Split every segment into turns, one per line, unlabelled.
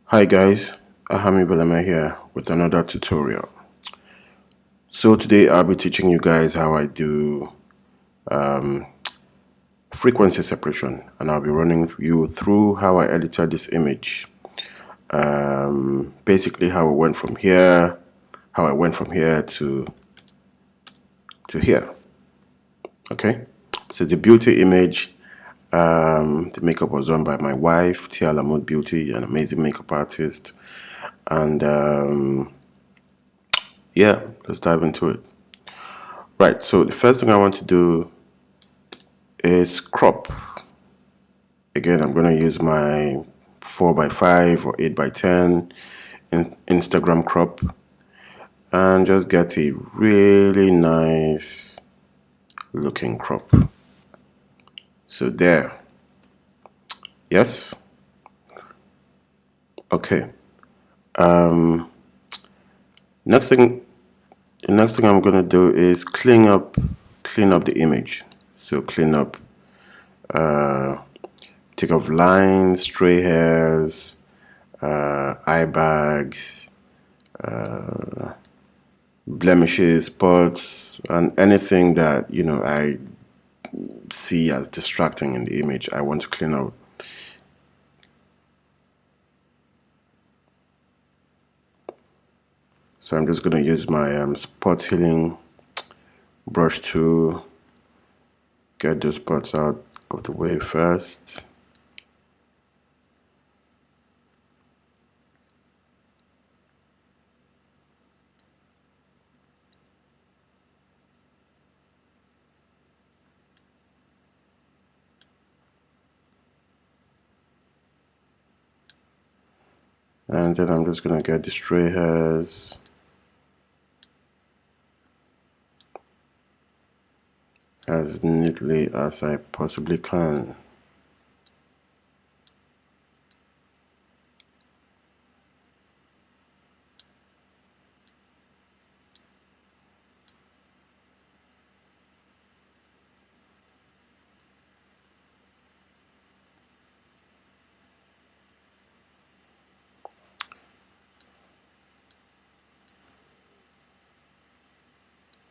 Hi guys, Ahami Belema here with another tutorial. So today I'll be teaching you guys how I do frequency separation, and I'll be running you through how I edited this image. Basically how I went from here to here. Okay, so the beauty image. The makeup was done by my wife, Tia Lamont Beauty, an amazing makeup artist, and yeah, let's dive into it. Right, so the first thing I want to do is crop. Again, I'm going to use my 4x5 or 8x10 Instagram crop and just get a really nice looking crop. So there. Yes? Okay. Next thing the next thing I'm going to do is clean up the image. So clean up, take off lines, stray hairs, eye bags, blemishes, spots, and anything that I see as distracting in the image. I want to clean up. So I'm just going to use my spot healing brush to get those spots out of the way first. And then I'm just going to get the stray hairs as neatly as I possibly can.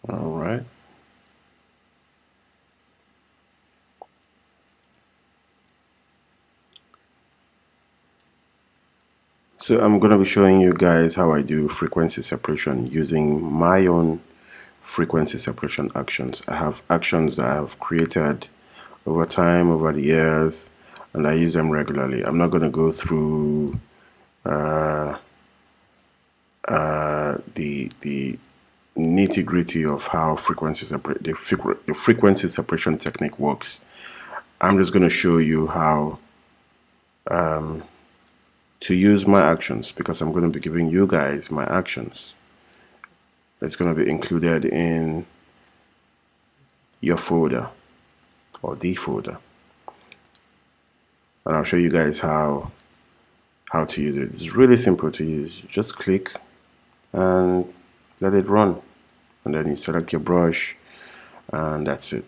All right. So I'm going to be showing you guys how I do frequency separation using my own frequency separation actions. I have actions that I have created over time, over the years, and I use them regularly. I'm not going to go through the nitty gritty of how the frequency separation technique works. I'm just going to show you how to use my actions, because I'm going to be giving you guys my actions. It's going to be included in your folder or the folder, and I'll show you guys how to use it. It's really simple to use. You just click and let it run, and then you select your brush, and that's it.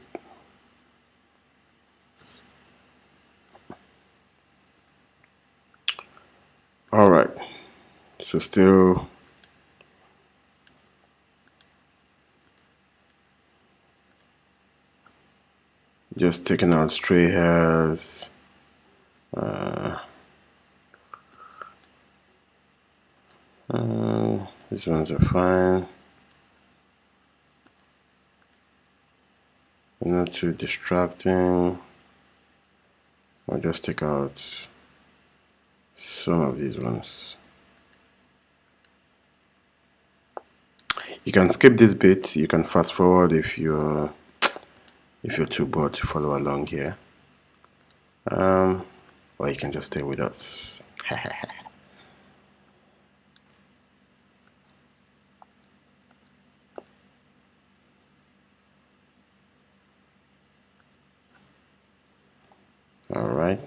All right, so still just taking out stray hairs, these ones are fine, not too distracting. I'll just take out some of these ones. You can skip this bit, you can fast forward if you're too bored to follow along here, or you can just stay with us. All right.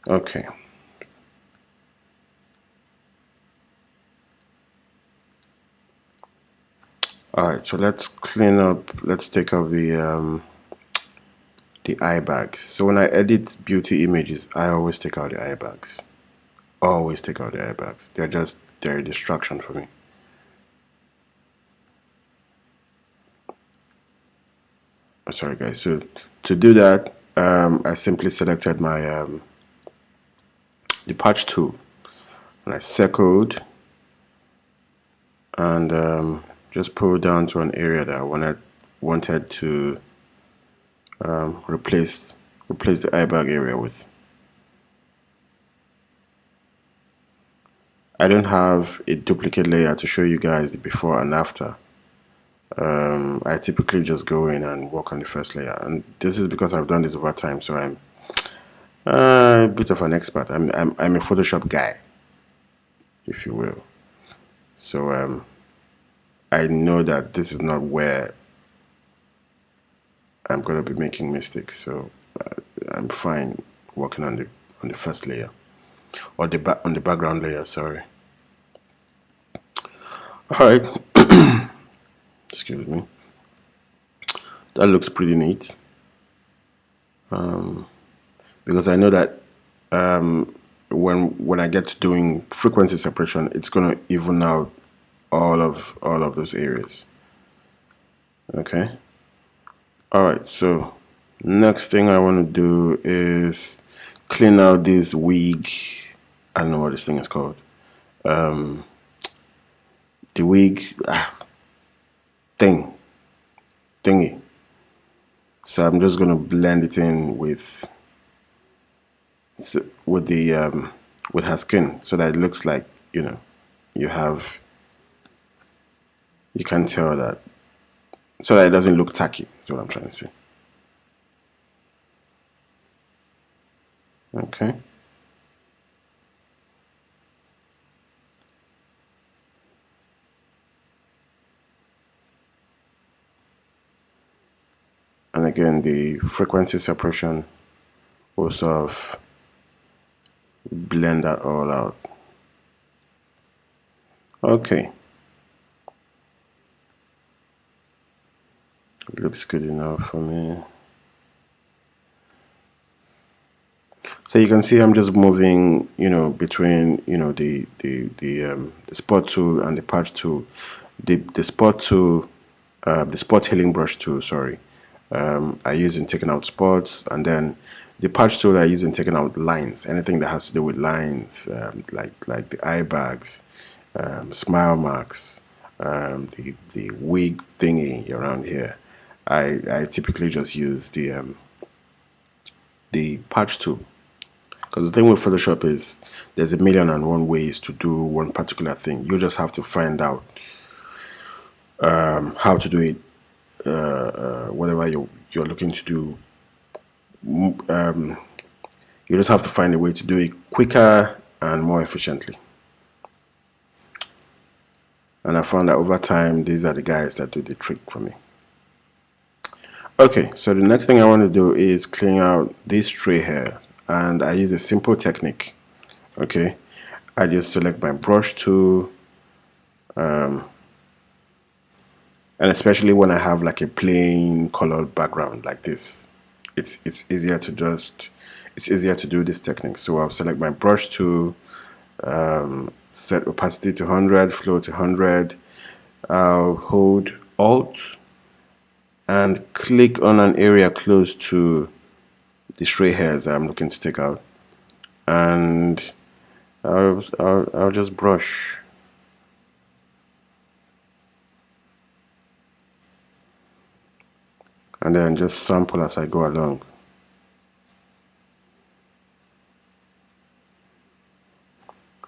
Okay. Alright, so let's clean up, let's take off the eye bags. So when I edit beauty images, I always take out the eye bags. Always take out the eye bags. They're a distraction for me. Oh, sorry guys. So to do that, I simply selected my the patch tool and I circled and just pulled down to an area that I wanted to replace the eye bag area with. I don't have a duplicate layer to show you guys the before and after. I typically just go in and work on the first layer, and this is because I've done this over time, so I'm a bit of an expert. I'm a Photoshop guy, if you will. So I know that this is not where I'm going to be making mistakes. So I'm fine working on the first layer or on the background layer. Sorry. All right. Excuse me. That looks pretty neat. Because I know that when I get to doing frequency separation, it's gonna even out all of those areas. Okay. All right. So next thing I want to do is clean out this wig. I don't know what this thing is called. The wig thingy. So I'm just gonna blend it in with the with her skin so that it looks like you have you can tell that so that it doesn't look tacky is what I'm trying to say. Okay. And again, the frequency separation will sort of blend that all out. Okay. Looks good enough for me. So you can see I'm just moving, between, the spot tool and the patch tool. The spot tool, the spot healing brush tool, sorry, I use in taking out spots, and then the patch tool I use in taking out lines, anything that has to do with lines, like the eye bags, smile marks, the wig thingy around here. I typically just use the patch tool. Because the thing with Photoshop is there's a million and one ways to do one particular thing. You just have to find out how to do it, whatever you're looking to do. You just have to find a way to do it quicker and more efficiently. And I found that over time, these are the guys that do the trick for me. Okay, so the next thing I want to do is clean out this stray hair. And I use a simple technique. Okay, I just select my brush tool, and especially when I have like a plain colored background like this, it's easier to do this technique. So I'll select my brush tool, set opacity to 100, flow to 100. I'll hold Alt and click on an area close to the stray hairs I'm looking to take out, and I'll just brush. And then just sample as I go along.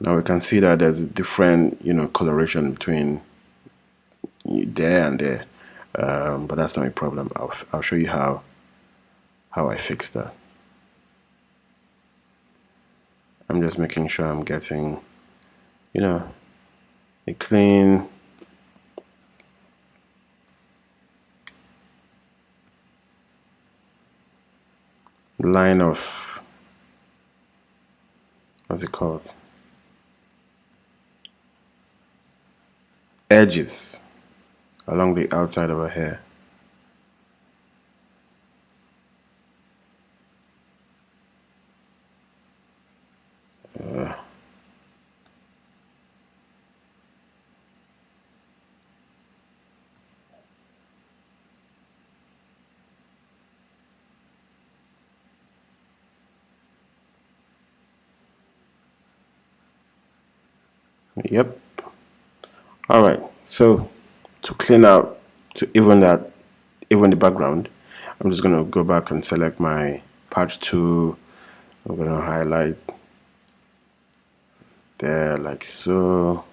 Now we can see that there's a different, coloration between there and there, but that's not a problem. I'll show you how I fix that. I'm just making sure I'm getting, a clean line of, what's it called? Edges. along the outside of her hair. Yep. All right. So to clean out, to even the background, I'm just gonna go back and select my patch tool. I'm gonna highlight there like so,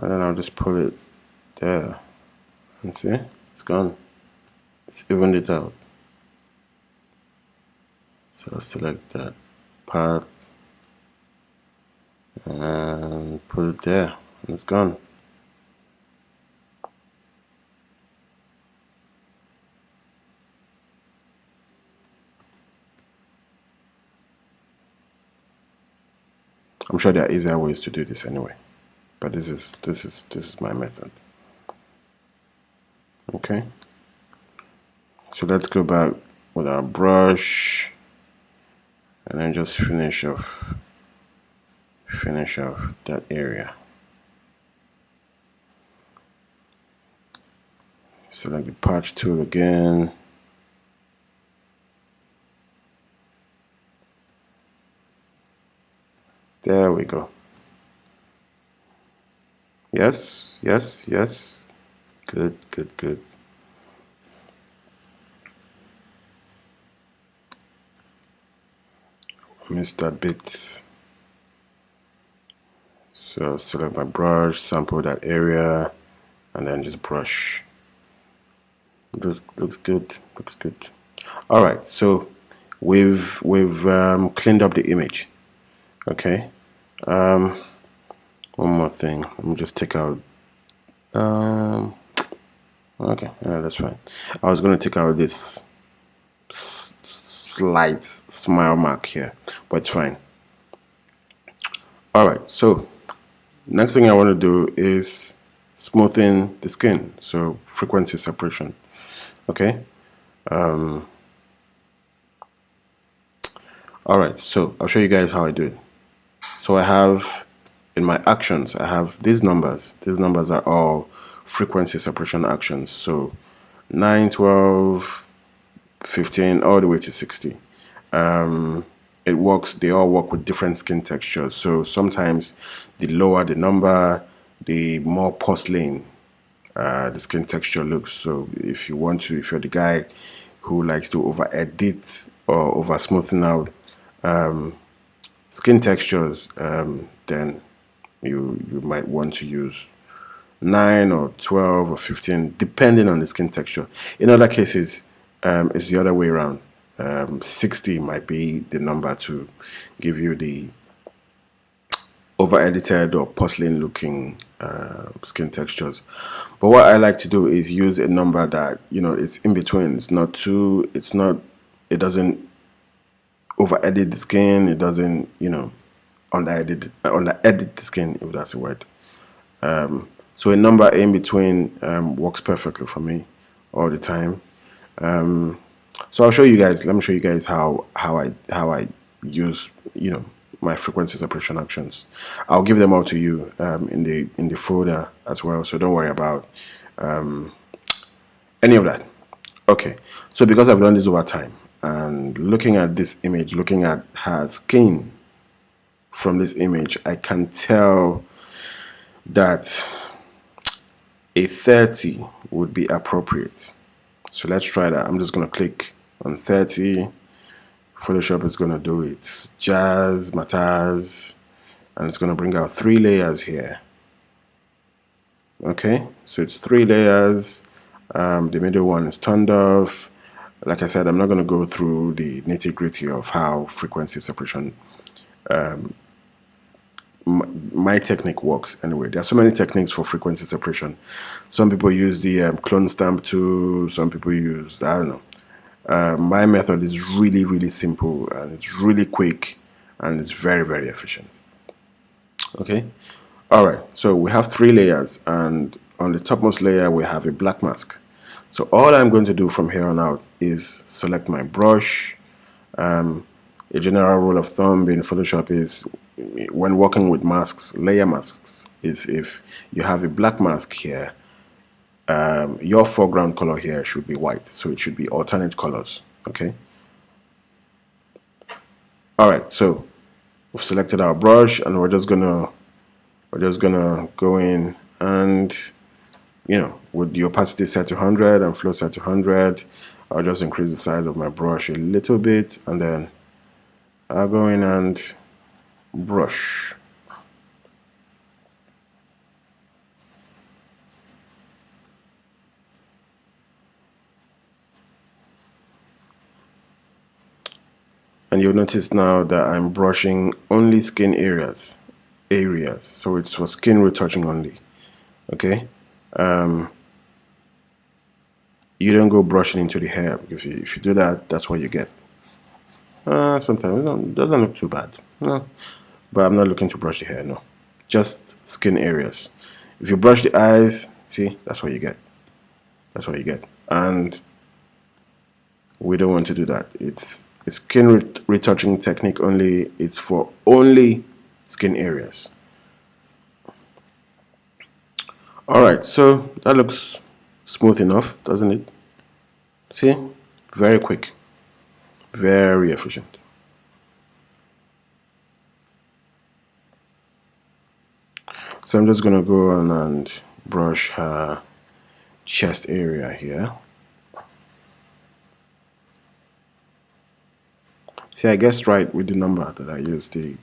and then I'll just pull it there. And see, it's gone. It's evened it out. So I'll select that part and put it there, and it's gone. I'm sure there are easier ways to do this anyway, but this is my method. Okay, so let's go back with our brush and then just finish off that area. Select the patch tool again. There we go. Yes, yes, yes. Good, good, good. Missed that bit. So select my brush, sample that area, and then just brush. Looks good. Looks good. All right. So we've cleaned up the image. Okay. One more thing. Let me just take out. Okay. Yeah, that's fine. I was gonna take out this slight smile mark here, but it's fine. All right. So next thing I want to do is smoothing the skin. So frequency separation. Okay. All right. So I'll show you guys how I do it. So I have in my actions, I have these numbers. These numbers are all frequency separation actions. So 9, 12, 15, all the way to 60. It works, they all work with different skin textures. So sometimes the lower the number, the more porcelain the skin texture looks. So if you want to, if you're the guy who likes to over edit or over smoothing out skin textures, then you might want to use 9 or 12 or 15 depending on the skin texture. In other cases, it's the other way around. 60 might be the number to give you the over edited or porcelain looking skin textures. But what I like to do is use a number that, you know, it's in between. It's not too, it doesn't over edit the skin. It doesn't, you know, under edit the skin, if that's a word. So a number in between works perfectly for me all the time. So I'll show you guys. Let me show you guys how I use, you know, my frequency separation actions. I'll give them all to you in the folder as well. So don't worry about any of that. Okay. So because I've done this over time and looking at this image, looking at her skin from this image, I can tell that a 30 would be appropriate. So let's try that. I'm just going to click on 30. Photoshop is going to do it. Jazz, Mataz, and it's going to bring out 3 layers here. Okay, so it's 3 layers. The middle one is turned off. Like I said, I'm not going to go through the nitty-gritty of how frequency separation my technique works anyway. There are so many techniques for frequency separation. Some people use the clone stamp tool. Some people use, I don't know. My method is really, really simple and it's really quick and it's very, very efficient. Okay. All right, so we have 3 layers, and on the topmost layer we have a black mask. So all I'm going to do from here on out is select my brush. A general rule of thumb in Photoshop is when working with masks, layer masks, is if you have a black mask here, your foreground color here should be white, so it should be alternate colors. Okay. All right, so we've selected our brush, and we're just gonna go in and, with the opacity set to 100 and flow set to 100, I'll just increase the size of my brush a little bit, and then I'll go in and brush. And you'll notice now that I'm brushing only skin areas. So it's for skin retouching only. Okay. You don't go brushing into the hair. If you do that, that's what you get. Sometimes it doesn't look too bad. No, but I'm not looking to brush the hair. No, just skin areas. If you brush the eyes, see, that's what you get. That's what you get. And we don't want to do that. It's a skin retouching technique only. It's for only skin areas. All right, so that looks smooth enough, doesn't it? See, very quick, very efficient. So I'm just gonna go on and brush her chest area here. See, I guessed right with the number that I used, the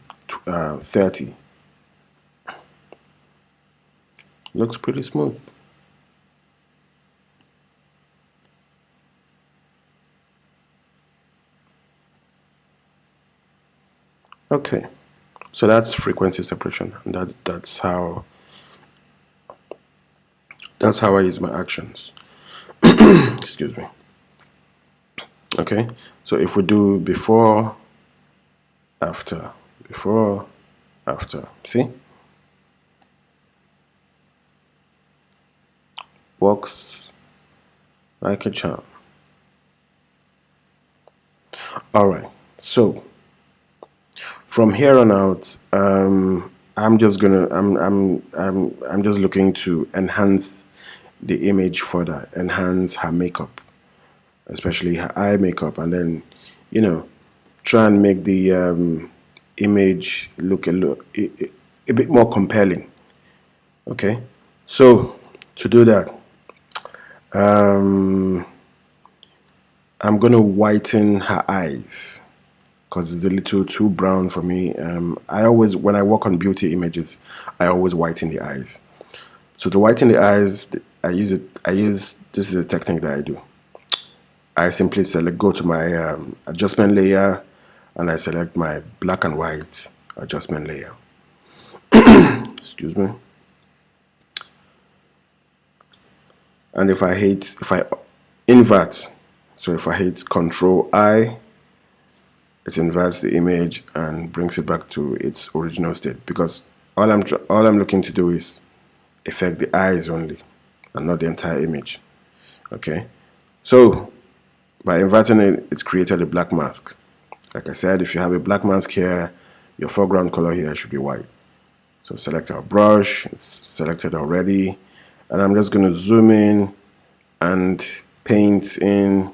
30. Looks pretty smooth. Okay, so that's frequency separation, and that's how I use my actions. Excuse me. Okay, so if we do before, after, before, after, see? Works like a charm. All right, so from here on out, I'm just looking to enhance the image further, enhance her makeup, especially her eye makeup, and then, try and make the image look a bit more compelling. Okay, so to do that, I'm gonna whiten her eyes because it's a little too brown for me. I always, when I work on beauty images, I always whiten the eyes. So to whiten the eyes, this is a technique that I do. I simply go to my adjustment layer, and I select my black and white adjustment layer. Excuse me. And if I invert, so if I hit Control I, it inverts the image and brings it back to its original state, because all I'm looking to do is affect the eyes only and not the entire image. Okay, so by inverting it, it's created a black mask. Like I said, if you have a black mask here, your foreground color here should be white. So select our brush, it's selected already, and I'm just going to zoom in and paint in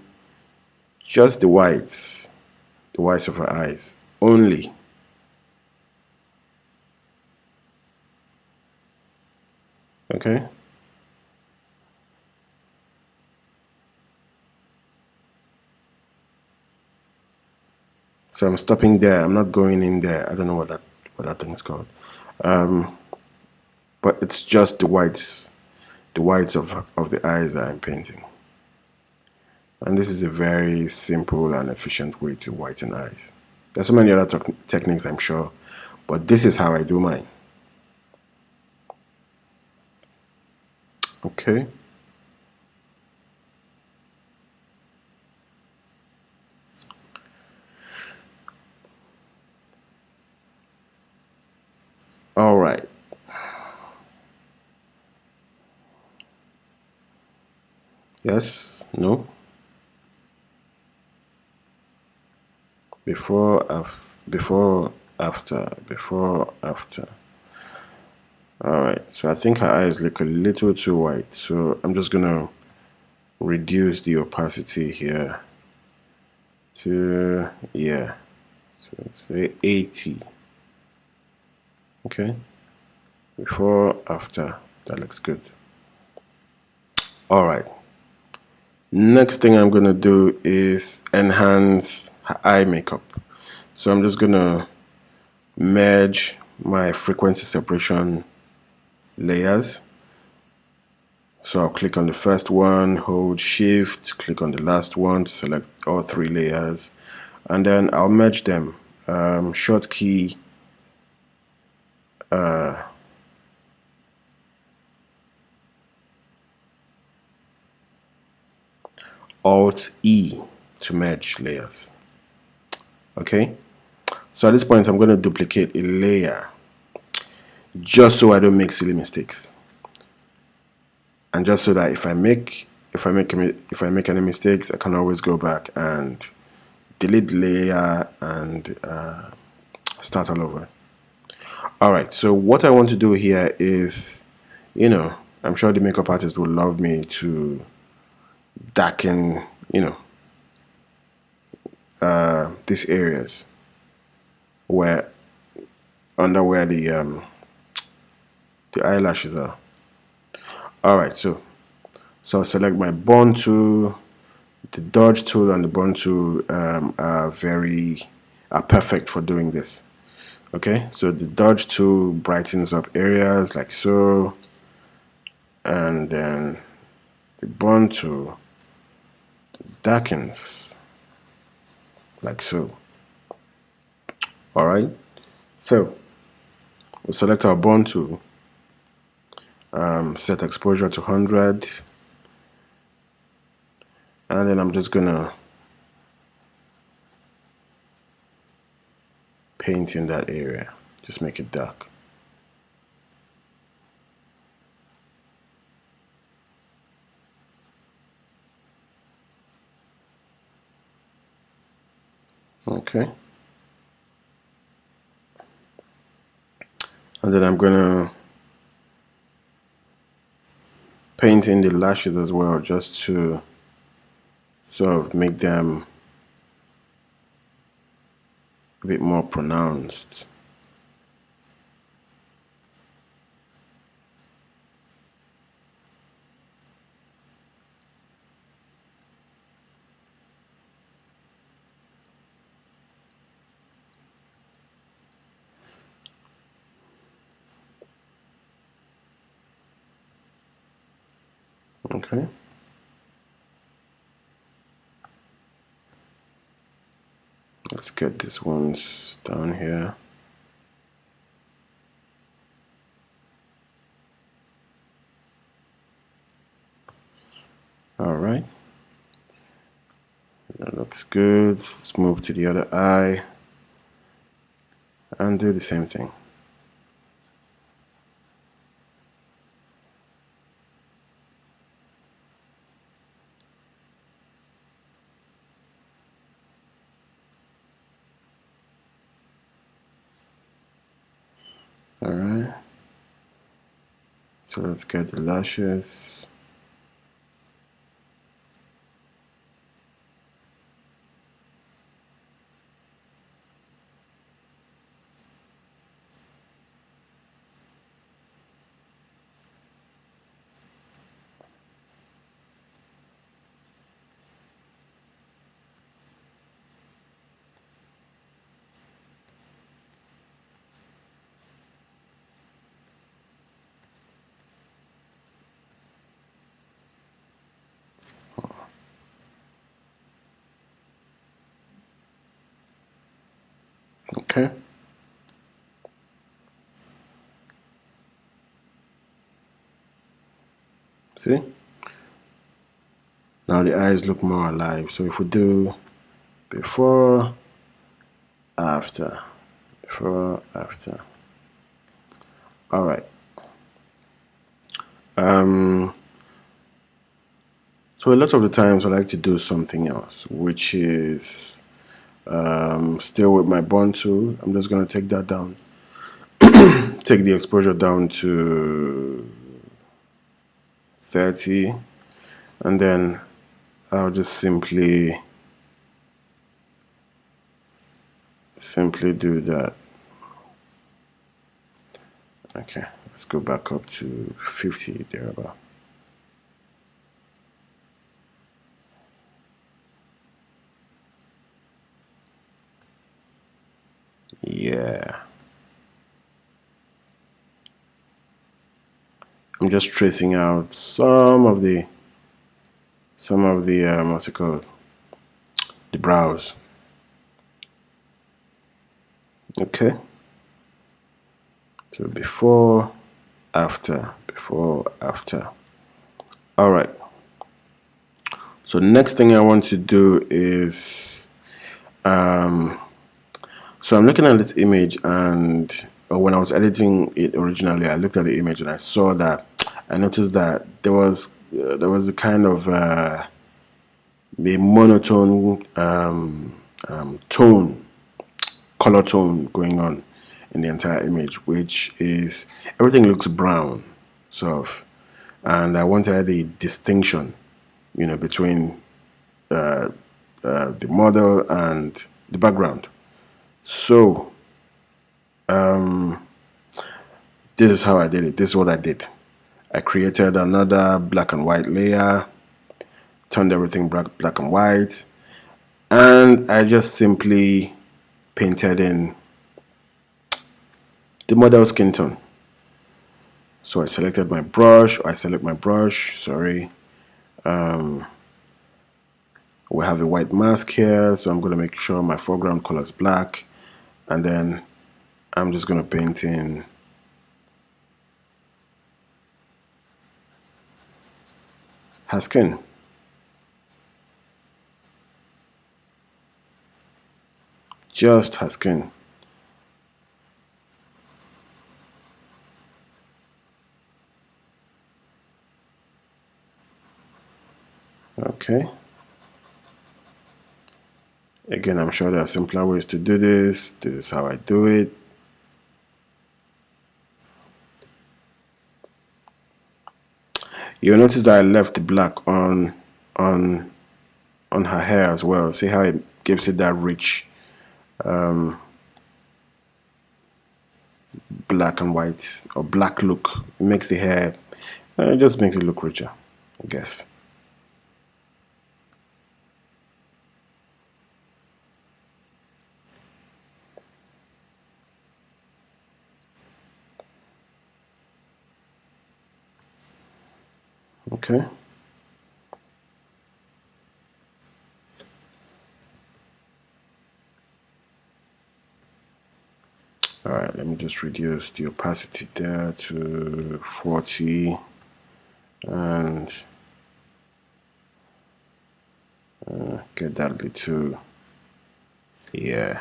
just the whites of her eyes only. Okay. So I'm stopping there. I'm not going in there. I don't know what that thing is called. But it's just the whites of the eyes that I'm painting. And this is a very simple and efficient way to whiten eyes. There's so many other techniques, I'm sure, but this is how I do mine. Okay. All right. Yes, no. Before, before, after, before, after. Alright, so I think her eyes look a little too white. So I'm just gonna reduce the opacity here to, yeah, so say 80. Okay, before, after, that looks good. Alright, next thing I'm gonna do is enhance her eye makeup. So I'm just gonna merge my frequency separation layers. So I'll click on the first one, hold shift, click on the last one to select all three layers, and then I'll merge them. Short key Alt E to merge layers. Okay, so at this point I'm going to duplicate a layer just so I don't make silly mistakes, and just so that if I make any mistakes, I can always go back and delete layer and start all over. Alright, so what I want to do here is, I'm sure the makeup artist would love me to darken, these areas where under where the eyelashes are. Alright, so I'll select my bond tool. The dodge tool and the bond tool are perfect for doing this. Okay, so the dodge tool brightens up areas like so, and then the bond tool darkens like so. Alright, so we'll select our bond tool, set exposure to 100, and then I'm just gonna paint in that area, just make it dark. Okay, and then I'm gonna paint in the lashes as well, just to sort of make them a bit more pronounced. Okay. Let's get these ones down here. All right. That looks good. Let's move to the other eye and do the same thing. All right. So let's get the lashes. Okay. See? Now the eyes look more alive. So if we do before, after, before, after. All right. So a lot of the times I like to do something else, which is still with my bond tool. I'm just going to take that down, take the exposure down to 30, and then I'll just simply do that. Okay, let's go back up to 50 thereabout. Yeah. I'm just tracing out some of the what's it called? The brows. Okay. So before, after, before, after. All right. So next thing I want to do is, so I'm looking at this image, and when I was editing it originally, I looked at the image and I saw that, I noticed that there was a kind of a monotone tone, color tone going on in the entire image, which is everything looks brown, sort of, and I wanted a distinction, between the model and the background. So this is how I did it. This is what I did. I created another black and white layer, turned everything black and white, and I just simply painted in the model skin tone. So I selected my brush, sorry. We have a white mask here, so I'm going to make sure my foreground color is black, and then I'm just going to paint in her skin. Just her skin. Okay. Again, I'm sure there are simpler ways to do this. This is how I do it. You'll notice that I left the black on her hair as well. See how it gives it that rich black and white or black look. It makes the hair, it just makes it look richer, I guess. Okay. All right, let me just reduce the opacity there to 40 and get that little, yeah.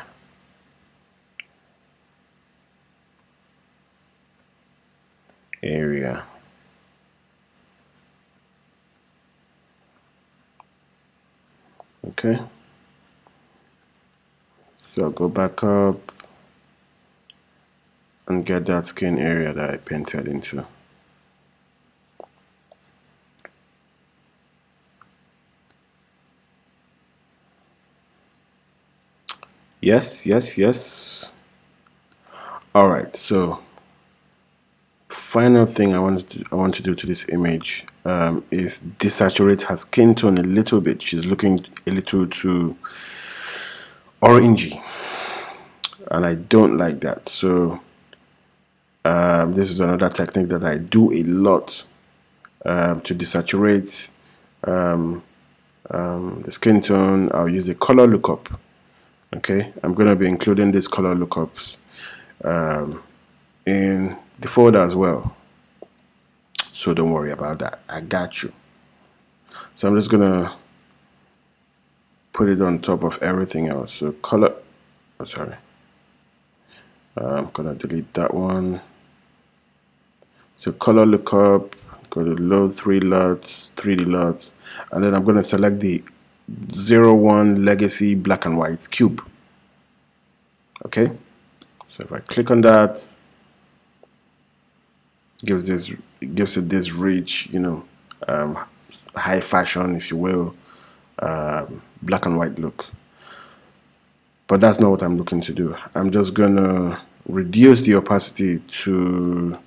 Area. Okay. So I'll go back up and get that skin area that I painted into. Yes, yes, yes. All right, so final thing I want to do to this image is desaturate her skin tone a little bit. She's looking a little too orangey, and I don't like that. So this is another technique that I do a lot to desaturate the skin tone. I'll use the color lookup. Okay, I'm going to be including these color lookups in the folder as well, so don't worry about that. I got you. So I'm just gonna put it on top of everything else. So color, oh, sorry, I'm gonna delete that one. So color lookup, go to load 3 lots, 3D lots, and then I'm going to select the 01 Legacy black and white cube. Okay, so if I click on that, gives it this rich, high fashion, if you will, black and white look. But that's not what I'm looking to do. I'm just gonna reduce the opacity to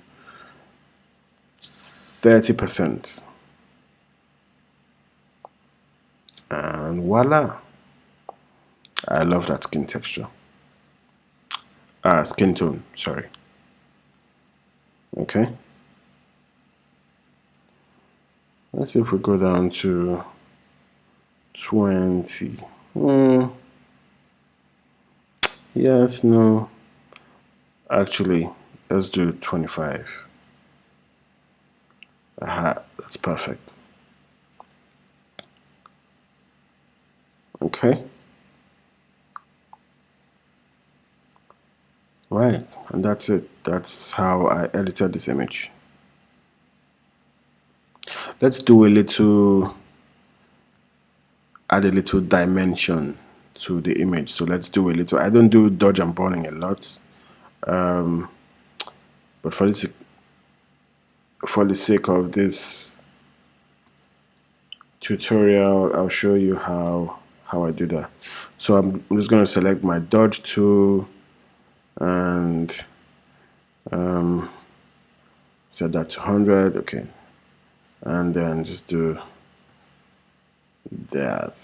30%, and voila, I love that skin texture. Skin tone, sorry. Okay, let's see if we go down to 20. Yes, no, actually, let's do 25. Aha, that's perfect. Okay, right, and that's it. That's how I edited this image. Let's do add a little dimension to the image. So let's do a little, I don't do dodge and burning a lot, but for the sake of this tutorial, I'll show you how I do that. So I'm just going to select my dodge tool and set that to 100. Okay, and then just do that.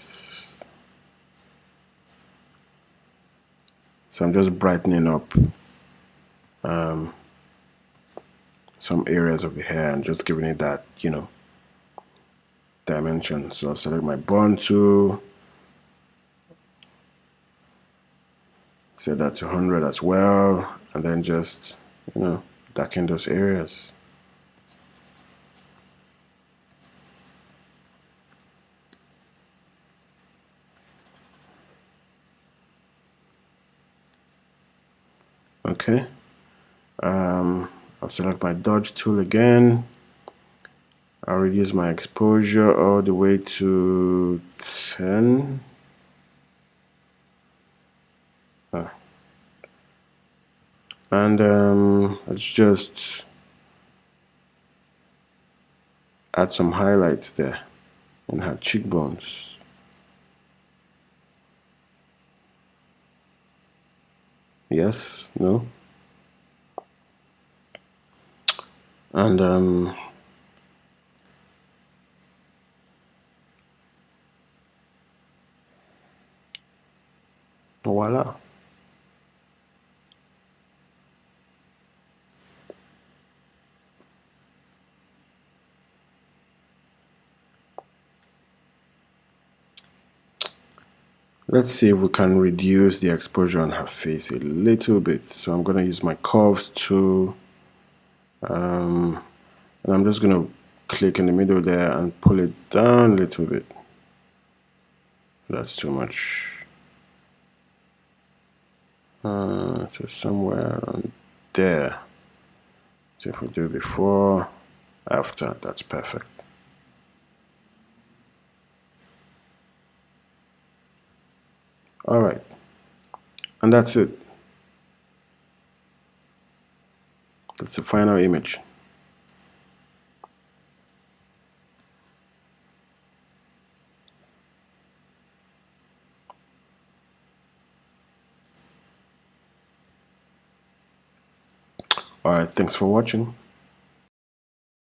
So I'm just brightening up some areas of the hair and just giving it that, dimension. So I'll select my bond tool, set that to 100 as well, and then just, darken those areas. Okay, I'll select my dodge tool again. I'll reduce my exposure all the way to 10. And let's just add some highlights there in her cheekbones. Yes, no, and voila. Let's see if we can reduce the exposure on her face a little bit. So I'm going to use my curves tool, and I'm just going to click in the middle there and pull it down a little bit. That's too much. So somewhere around there. So if we do before, after, that's perfect. All right, and that's it. That's the final image. All right, thanks for watching.